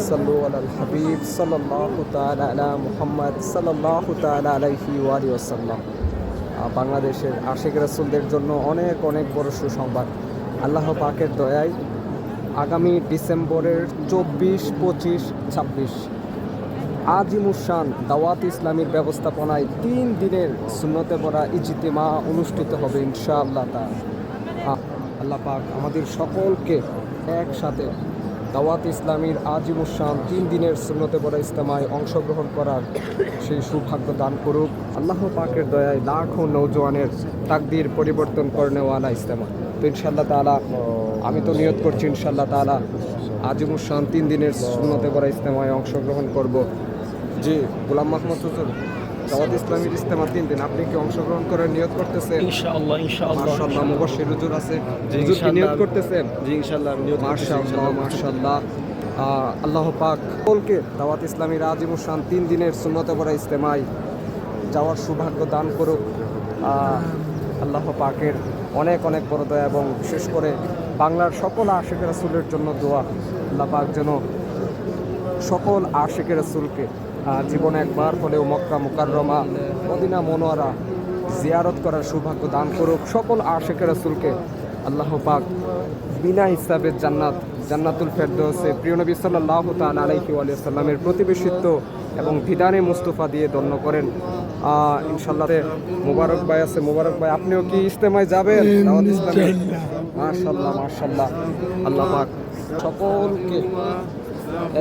সাল্লু আলাল হাবিব সাল্লাল্লাহু তাআলা আলা মুহাম্মদ সাল্লাল্লাহু তাআলা আলাইহি ওয়া আলিহি ওয়াসাল্লাম। বাংলাদেশের আশিক রাসূলদের জন্য অনেক অনেক বড় সুসংবাদ। আল্লাহ পাকের দয়ায় আগামী ডিসেম্বরের 24, 25, 26 আজিমুশান দাওয়াত ইসলামীর ব্যবস্থাপনায় 3 দিনের সুন্নতে পড়া ইজতিমা অনুষ্ঠিত হবে ইনশাআল্লাহ তাআলা। আল্লাহ পাক আমাদের সকলকে একসাথে দাওয়াত ইসলামীর আজিমুশান 3 দিনের সুন্নতে পড়া ইজতিমায় অংশগ্রহণ করার সেই সৌভাগ্য দান করুক। আল্লাহ পাকের দয়ায় লাখো নওজোয়ানের তাকদীর পরিবর্তন করনেওয়ালা ইজতিমা। তো ইনশাআল্লাহ তাআলা আমি তো নিয়ত করছি ইনশাআল্লাহ তাআলা আজিমুশান 3 দিনের সুন্নতে পড়া ইজতিমায় অংশগ্রহণ করব। জি গোলাম মাহমুদ হুজুর, দাওয়াত ইসলামীর ইজতিমা 3 দিন, আপনি কি অংশগ্রহণ করার নিয়ত করতেছেন? ইনশাআল্লাহ ইনশাআল্লাহ মাশাআল্লাহ। মুবাশশির হুজুর আছে, হুজুর কি নিয়ত করতেছেন? জি ইনশাআল্লাহ আমি নিয়ত করতেছি মাশাআল্লাহ মাশাআল্লাহ। আল্লাহ পাক সকলকে দাওয়াত ইসলামীর আজিমুশান 3 দিনের সুন্নতে পড়া ইজতিমায় যাওয়ার সৌভাগ্য দান করুক। আল্লাহ পাকের অনেক অনেক বড় দয়া এবং বিশেষ করে বাংলার সকল আশিক রাসূলের জন্য দোয়া। আল্লাহ পাক যেন সকল আশিক রাসূলকে জীবনে একবার হলেও মক্কা মুকাররমা মদিনা মনোয়ারা জিয়ারত করার সৌভাগ্য দান করুক। সকল আশিক রাসূলকে আল্লাহ পাক বিনা হিসাবে জান্নাতুল ফেরদৌসে প্রিয় নবী সাল্লাল্লাহু তাআলা আলাইহি ওয়া সাল্লামের প্রতিবেশিত্ব এবং বিধানে মুস্তাফা দিয়ে ধন্য করেন ইনশাআল্লাহ। মোবারক ভাই আছে, মোবারক ভাই আপনিও কি ইজতেমায় যাবেন? দাওয়াত ইসলামী মাশাআল্লাহ মাশাআল্লাহ। আল্লাহ পাক সকলকে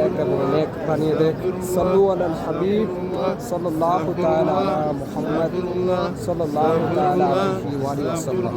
এক এবং নেক বানিয়ে দেখ। সাল্লু আলাল হাবিব সাল্লাল্লাহু তাআলা আলা মুহাম্মদ সাল্লাল্লাহু তাআলা আলাইহি ওয়া সাল্লাম।